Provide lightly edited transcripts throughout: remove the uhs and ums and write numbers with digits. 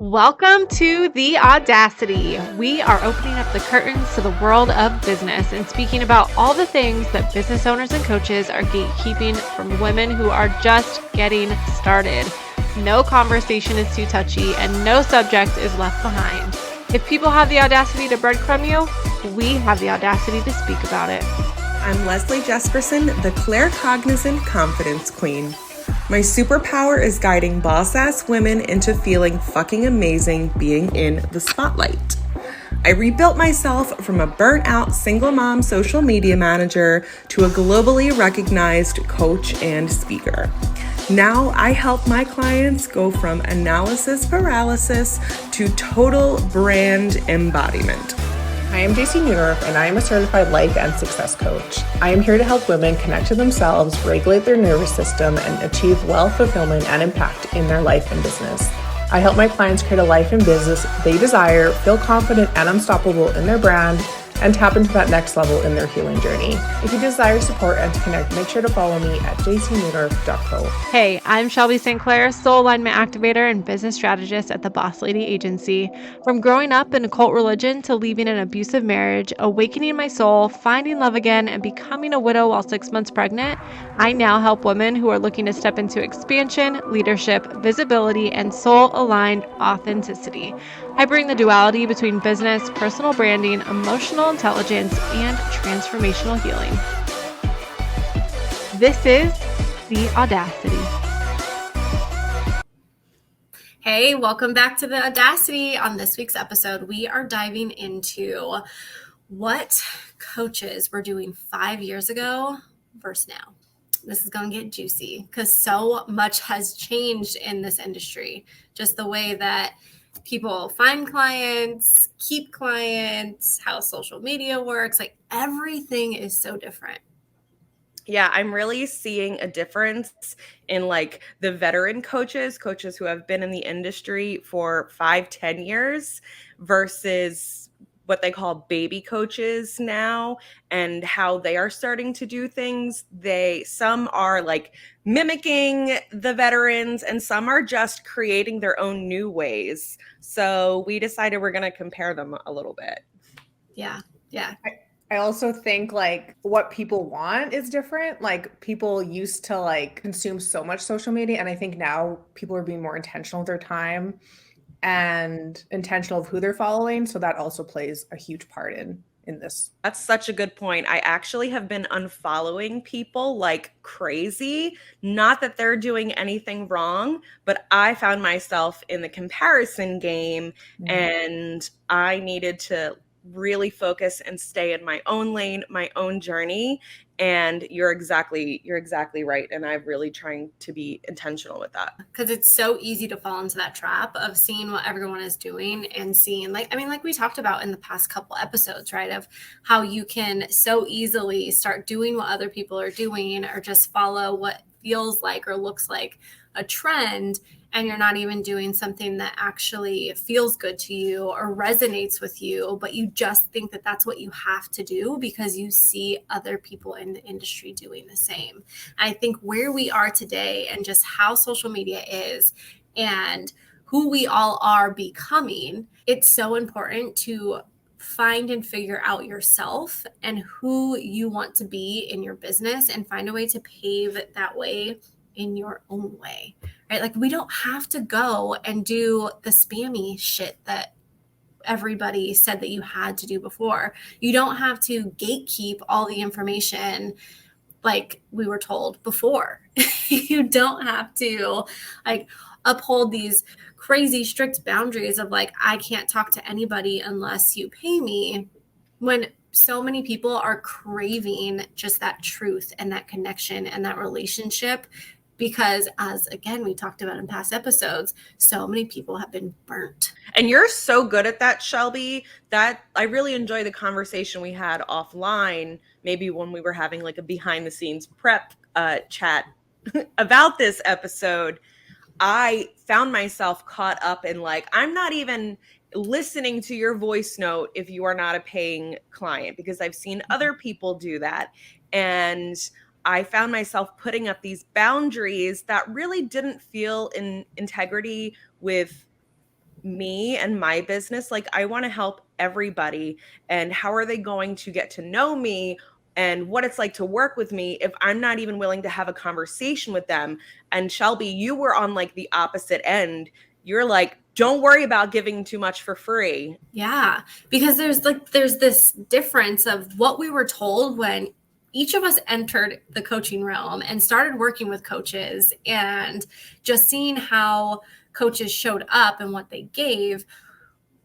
Welcome to the Audacity. We are opening up the curtains to the world of business and speaking about all the things that business owners and coaches are gatekeeping from women who are just getting started. No conversation is too touchy and no subject is left behind. If people have the audacity to breadcrumb you, we have the audacity to speak about it. I'm Leslie Jespersen, the Clair Cognizant Confidence Queen. My superpower is guiding boss-ass women into feeling fucking amazing being in the spotlight. I rebuilt myself from a burnt-out single mom social media manager to a globally recognized coach and speaker. Now I help my clients go from analysis paralysis to total brand embodiment. I am Jaycee Neudorf, and I am a certified life and success coach. I am here to help women connect to themselves, regulate their nervous system, and achieve wealth, fulfillment, and impact in their life and business. I help my clients create a life and business they desire, feel confident and unstoppable in their brand, and tap into that next level in their healing journey. If you desire support and to connect, make sure to follow me at jayceeneudorf.co. Hey, I'm Shelby St, soul alignment activator and business strategist at the Boss Lady Agency. From growing up in a cult religion to leaving an abusive marriage, awakening my soul, finding love again, and becoming a widow while 6 months pregnant, I now help women who are looking to step into expansion, leadership, visibility, and soul-aligned authenticity. I bring the duality between business, personal branding, emotional intelligence, and transformational healing. This is the Audacity. Hey, welcome back to the Audacity. On this week's episode, we are diving into what coaches were doing 5 years ago versus now. This is going to get juicy because so much has changed in this industry. Just the way that people find clients, keep clients, how social media works, like everything is so different. Yeah, I'm really seeing a difference in like the veteran coaches who have been in the industry for 5-10 years versus what they call baby coaches now and how they are starting to do things. Some are like mimicking the veterans and some are just creating their own new ways. So we decided we're going to compare them a little bit. Yeah. I also think like what people want is different. Like people used to like consume so much social media, and I think now people are being more intentional with their time and intentional of who they're following. So that also plays a huge part in this. That's such a good point. I actually have been unfollowing people like crazy. Not that they're doing anything wrong, but I found myself in the comparison game and I needed to really focus and stay in my own lane, my own journey. And you're exactly right. And I'm really trying to be intentional with that. Because it's so easy to fall into that trap of seeing what everyone is doing and seeing like we talked about in the past couple episodes, right? Of how you can so easily start doing what other people are doing or just follow what feels like or looks like a trend. And you're not even doing something that actually feels good to you or resonates with you, but you just think that that's what you have to do because you see other people in the industry doing the same. And I think where we are today and just how social media is and who we all are becoming, it's so important to find and figure out yourself and who you want to be in your business and find a way to pave that way in your own way, right? Like we don't have to go and do the spammy shit that everybody said that you had to do before. You don't have to gatekeep all the information like we were told before. You don't have to like uphold these crazy strict boundaries of like, I can't talk to anybody unless you pay me, when so many people are craving just that truth and that connection and that relationship. Because as, again, we talked about in past episodes, so many people have been burnt. And you're so good at that, Shelby, that I really enjoy the conversation we had offline, maybe when we were having like a behind the scenes prep chat about this episode. I found myself caught up in like, I'm not even listening to your voice note if you are not a paying client, because I've seen other people do that. And I found myself putting up these boundaries that really didn't feel in integrity with me and my business, like I want to help everybody. And how are they going to get to know me and what it's like to work with me if I'm not even willing to have a conversation with them? And Shelby, you were on like the opposite end. You're like, don't worry about giving too much for free. Yeah, because there's this difference of what we were told when each of us entered the coaching realm and started working with coaches, and just seeing how coaches showed up and what they gave.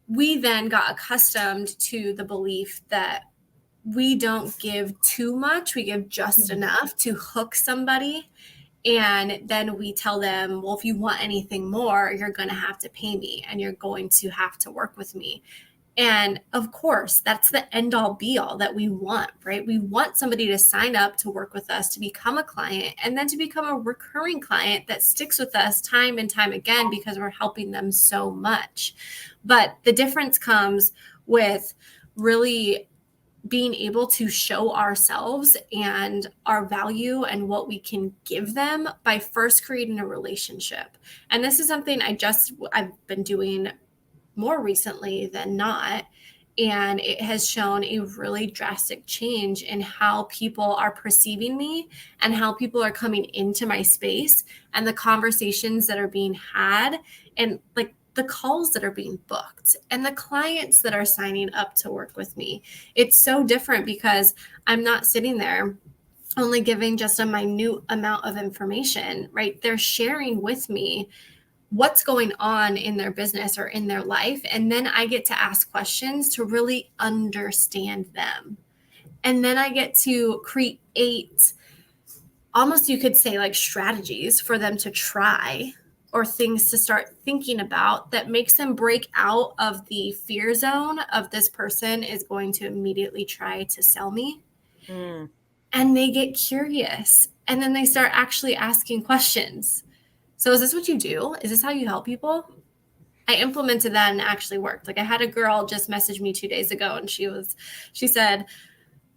We then got accustomed to the belief that we don't give too much, we give just enough to hook somebody. And then we tell them, well, if you want anything more, you're going to have to pay me and you're going to have to work with me. And of course, that's the end all be all that we want, right? We want somebody to sign up to work with us, to become a client, and then to become a recurring client that sticks with us time and time again because we're helping them so much. But the difference comes with really being able to show ourselves and our value and what we can give them by first creating a relationship. And this is something I've been doing more recently than not. And it has shown a really drastic change in how people are perceiving me and how people are coming into my space and the conversations that are being had and like the calls that are being booked and the clients that are signing up to work with me. It's so different because I'm not sitting there only giving just a minute amount of information, right? They're sharing with me what's going on in their business or in their life. And then I get to ask questions to really understand them. And then I get to create almost, you could say, like strategies for them to try or things to start thinking about that makes them break out of the fear zone of this person is going to immediately try to sell me. And they get curious. And then they start actually asking questions. So is this what you do? Is this how you help people? I implemented that and it actually worked. Like I had a girl just message me 2 days ago and she said,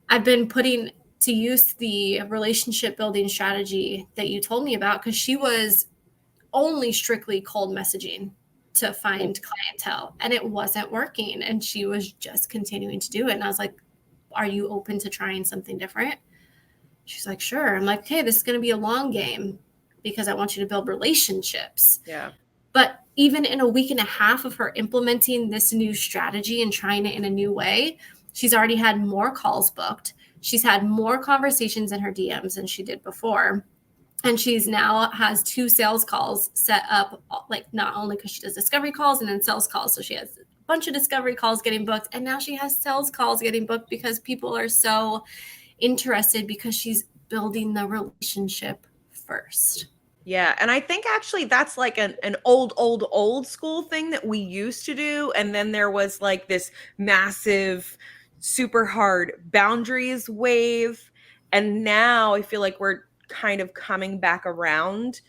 I've been putting to use the relationship building strategy that you told me about because she was only strictly cold messaging to find clientele and it wasn't working. And she was just continuing to do it. And I was like, are you open to trying something different? She's like, sure. I'm like, okay, this is going to be a long game because I want you to build relationships. Yeah. But even in a week and a half of her implementing this new strategy and trying it in a new way, she's already had more calls booked. She's had more conversations in her DMs than she did before. And she's now has 2 sales calls set up, like not only because she does discovery calls and then sales calls. So she has a bunch of discovery calls getting booked. And now she has sales calls getting booked because people are so interested because she's building the relationship first. Yeah. And I think actually that's like an old school thing that we used to do. And then there was like this massive, super hard boundaries wave. And now I feel like we're kind of coming back around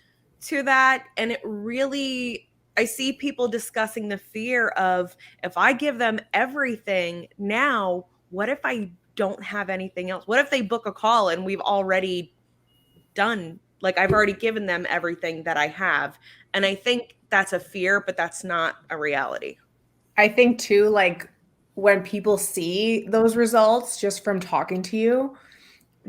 to that. And it really, I see people discussing the fear of if I give them everything now, what if I don't have anything else? What if they book a call and we've already done, like I've already given them everything that I have? And I think that's a fear, but that's not a reality. I think too, like when people see those results just from talking to you,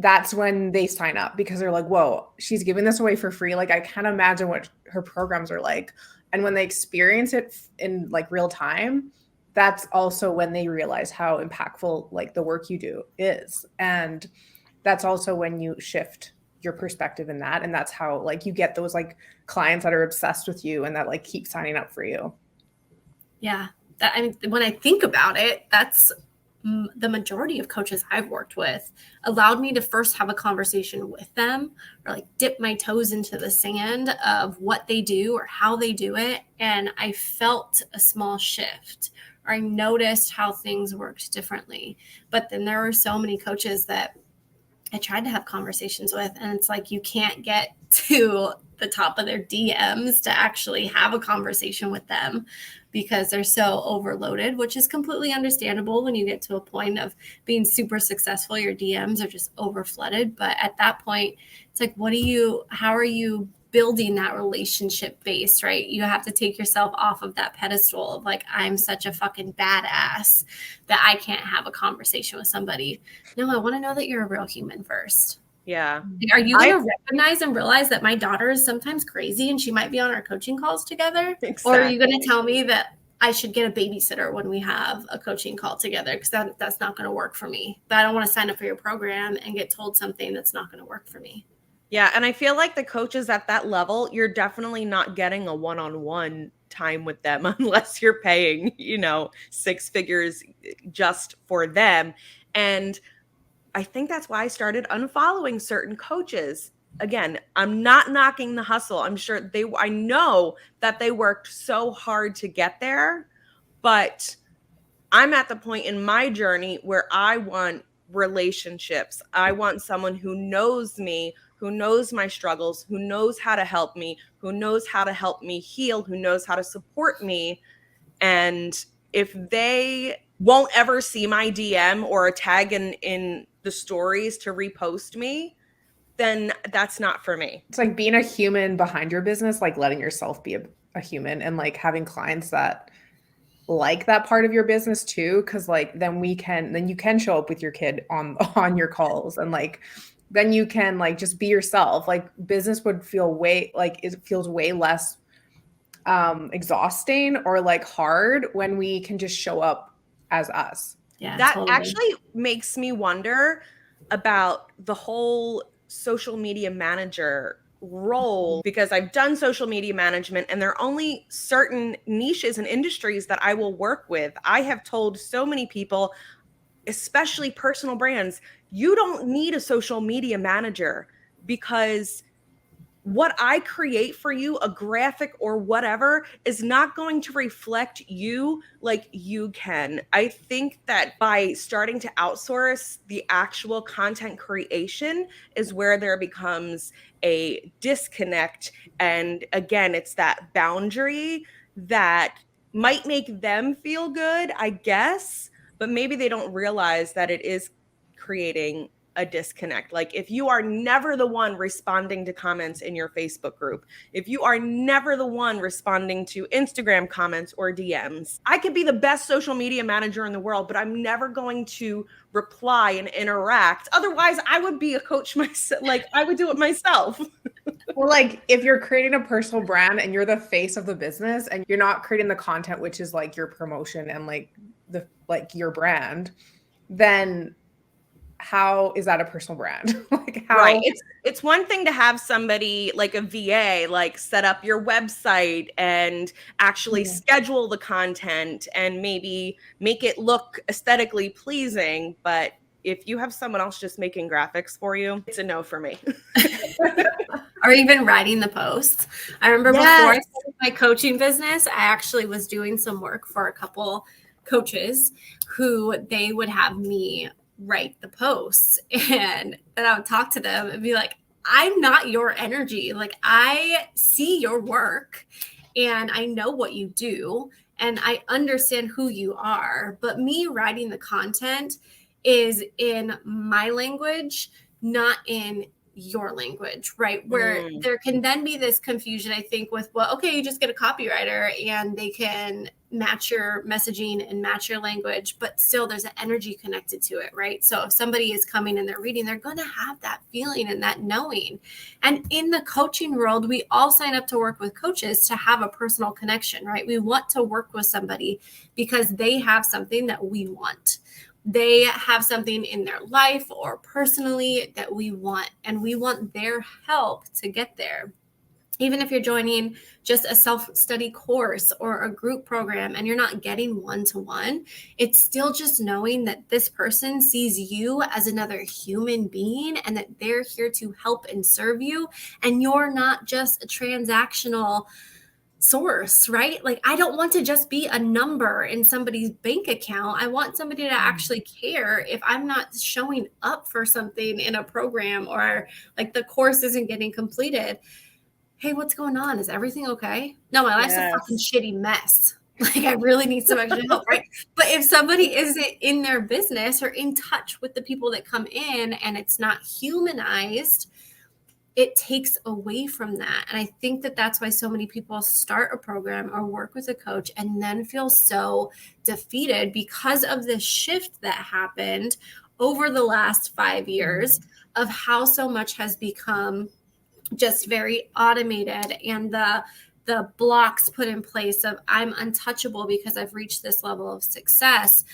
that's when they sign up because they're like, whoa, she's giving this away for free. Like I can't imagine what her programs are like. And when they experience it in like real time, that's also when they realize how impactful like the work you do is. And that's also when you shift your perspective in that. And that's how like you get those like clients that are obsessed with you and that like keep signing up for you. Yeah. I mean, when I think about it, that's the majority of coaches I've worked with allowed me to first have a conversation with them or like dip my toes into the sand of what they do or how they do it. And I felt a small shift or I noticed how things worked differently. But then there were so many coaches that I tried to have conversations with, and it's like you can't get to the top of their DMs to actually have a conversation with them because they're so overloaded, which is completely understandable when you get to a point of being super successful. Your DMs are just overflooded. But at that point, it's like, how are you building that relationship base, right? You have to take yourself off of that pedestal of like, I'm such a fucking badass that I can't have a conversation with somebody. No, I want to know that you're a real human first. Yeah. Are you going to recognize and realize that my daughter is sometimes crazy and she might be on our coaching calls together? Exactly. Or are you going to tell me that I should get a babysitter when we have a coaching call together? Because that's not going to work for me. But I don't want to sign up for your program and get told something that's not going to work for me. Yeah. And I feel like the coaches at that level, you're definitely not getting a one-on-one time with them unless you're paying, 6 figures just for them. And I think that's why I started unfollowing certain coaches. Again, I'm not knocking the hustle. I'm sure I know that they worked so hard to get there, but I'm at the point in my journey where I want relationships. I want someone who knows me, who knows my struggles, who knows how to help me, who knows how to help me heal, who knows how to support me. And if they won't ever see my DM or a tag in the stories to repost me, then that's not for me. It's like being a human behind your business, like letting yourself be a human, and like having clients that like that part of your business too. Cause like then you can show up with your kid on your calls, and like then you can like just be yourself. Like business would feel it feels way less exhausting or like hard when we can just show up as us. Yeah, that totally. Actually makes me wonder about the whole social media manager role, because I've done social media management and there are only certain niches and industries that I will work with. I have told so many people, especially personal brands, you don't need a social media manager, because what I create for you, a graphic or whatever, is not going to reflect you like you can. I think that by starting to outsource the actual content creation is where there becomes a disconnect. And again, it's that boundary that might make them feel good, I guess, but maybe they don't realize that it is creating a disconnect. Like if you are never the one responding to comments in your Facebook group, if you are never the one responding to Instagram comments or DMs, I could be the best social media manager in the world, but I'm never going to reply and interact. Otherwise, I would be a coach myself. Like I would do it myself. Well, like if you're creating a personal brand and you're the face of the business and you're not creating the content, which is like your promotion and like your brand, then how is that a personal brand? Like how? Right. It's one thing to have somebody like a VA, like set up your website and actually schedule the content and maybe make it look aesthetically pleasing. But if you have someone else just making graphics for you, it's a no for me. Or even writing the posts. I remember before I started my coaching business, I actually was doing some work for a couple coaches who they would have me write the posts, and then I would talk to them and be like, I'm not your energy. Like I see your work and I know what you do and I understand who you are, but me writing the content is in my language, not in your language, right? Where there can then be this confusion, I think, with, well, okay, you just get a copywriter and they can match your messaging and match your language, but still there's an energy connected to it, right? So if somebody is coming and they're reading, they're going to have that feeling and that knowing. And in the coaching world, we all sign up to work with coaches to have a personal connection, right? We want to work with somebody because they have something that we want. They have something in their life or personally that we want, and we want their help to get there. Even if you're joining just a self-study course or a group program and you're not getting one-to-one, it's still just knowing that this person sees you as another human being and that they're here to help and serve you. And you're not just a transactional source, right? Like I don't want to just be a number in somebody's bank account. I want somebody to actually care if I'm not showing up for something in a program or like the course isn't getting completed. Hey, what's going on? Is everything okay? No, my life's a fucking shitty mess. Like I really need some extra help, right? But if somebody isn't in their business or in touch with the people that come in and it's not humanized, it takes away from that. And I think that that's why so many people start a program or work with a coach and then feel so defeated because of this shift that happened over the last 5 years of how so much has become just very automated, and the blocks put in place of I'm untouchable because I've reached this level of success.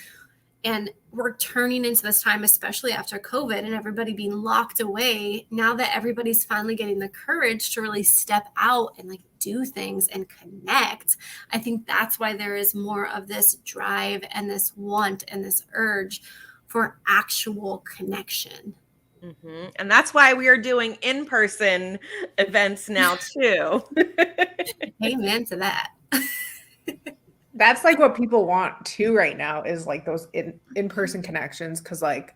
And we're turning into this time, especially after COVID and everybody being locked away. Now that everybody's finally getting the courage to really step out and like do things and connect, I think that's why there is more of this drive and this want and this urge for actual connection. Mm-hmm. And that's why we are doing in-person events now too. Amen to that. That's like what people want too right now, is like those in-person connections, because like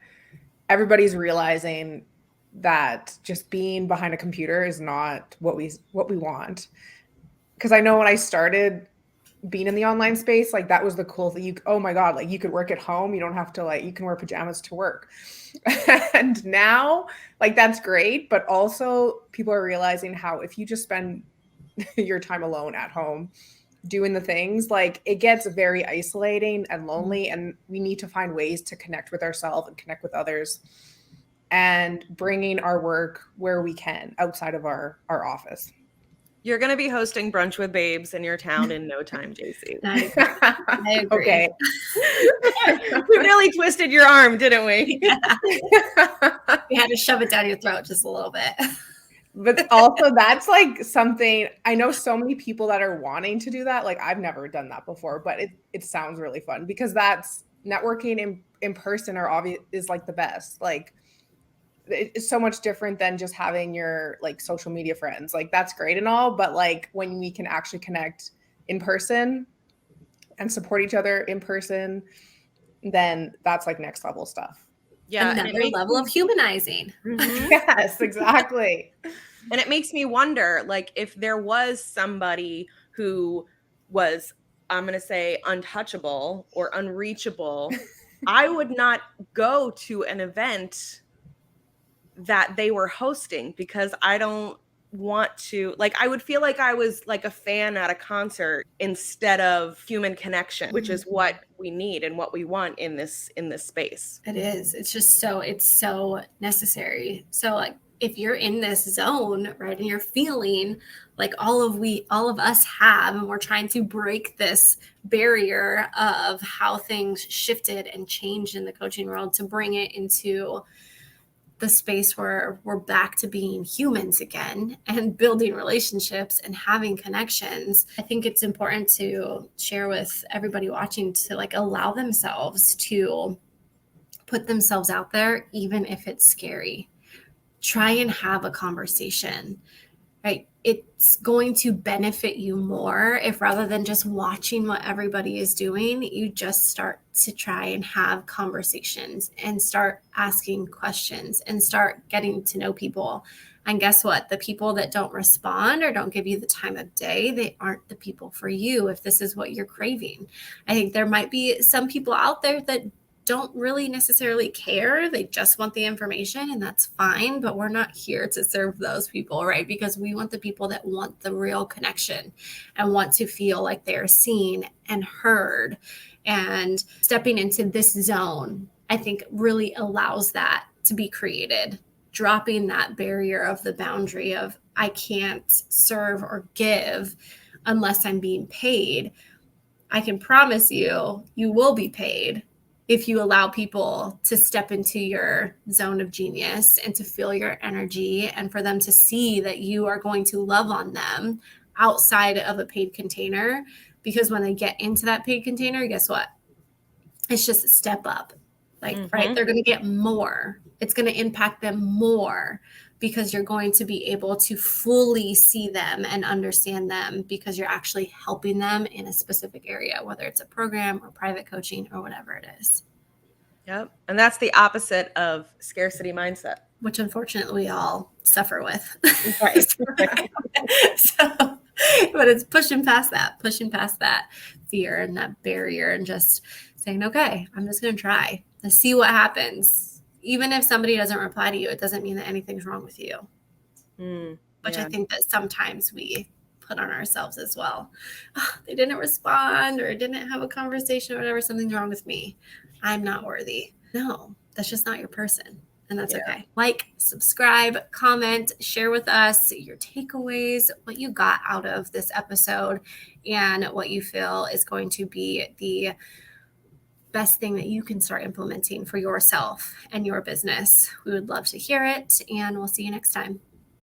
everybody's realizing that just being behind a computer is not what we want. Because I know when I started being in the online space, like that was the cool thing. Oh my God, like you could work at home. You don't have to you can wear pajamas to work. And now like that's great. But also people are realizing how if you just spend your time alone at home doing the things, like it gets very isolating and lonely, and we need to find ways to connect with ourselves and connect with others, and bringing our work where we can outside of our office. You're going to be hosting Brunch with Babes in your town in no time, Jaycee. I agree. Okay. We really twisted your arm, didn't we? Yeah. We had to shove it down your throat just a little bit. But also that's like something, I know so many people that are wanting to do that. Like I've never done that before, but it sounds really fun, because that's networking in person is like the best. Like it's so much different than just having your like social media friends. Like that's great and all, but like when we can actually connect in person and support each other in person, then that's like next level stuff. Yeah. Another level of humanizing. Mm-hmm. Yes, exactly. And it makes me wonder, like, if there was somebody who was, I'm going to say, untouchable or unreachable, I would not go to an event that they were hosting, because I don't want to, like, I would feel like I was like a fan at a concert instead of human connection, which is what we need and what we want in this space. It is. It's just it's so necessary. So like if you're in this zone, right, and you're feeling like all of us have, and we're trying to break this barrier of how things shifted and changed in the coaching world to bring it into the space where we're back to being humans again and building relationships and having connections. I think it's important to share with everybody watching to like allow themselves to put themselves out there, even if it's scary. Try and have a conversation, right? It's going to benefit you more if, rather than just watching what everybody is doing, you just start to try and have conversations and start asking questions and start getting to know people. And guess what? The people that don't respond or don't give you the time of day, they aren't the people for you if this is what you're craving. I think there might be some people out there that don't really necessarily care. They just want the information, and that's fine, but we're not here to serve those people, right? Because we want the people that want the real connection and want to feel like they're seen and heard. And stepping into this zone, I think, really allows that to be created, dropping that barrier of the boundary of I can't serve or give unless I'm being paid. I can promise you, you will be paid if you allow people to step into your zone of genius and to feel your energy, and for them to see that you are going to love on them outside of a paid container. Because when they get into that paid container, guess what? It's just a step up. Like, right? They're going to get more. It's going to impact them more, because you're going to be able to fully see them and understand them, because you're actually helping them in a specific area, whether it's a program or private coaching or whatever it is. Yep. And that's the opposite of scarcity mindset, which unfortunately we all suffer with. Right. But it's pushing past that fear and that barrier, and just saying, okay, I'm just going to try. Let's see what happens. Even if somebody doesn't reply to you, it doesn't mean that anything's wrong with you. which I think that sometimes we put on ourselves as well. Oh, they didn't respond or didn't have a conversation or whatever. Something's wrong with me. I'm not worthy. No, that's just not your person. And that's okay. Like, subscribe, comment, share with us your takeaways, what you got out of this episode, and what you feel is going to be the best thing that you can start implementing for yourself and your business. We would love to hear it, and we'll see you next time.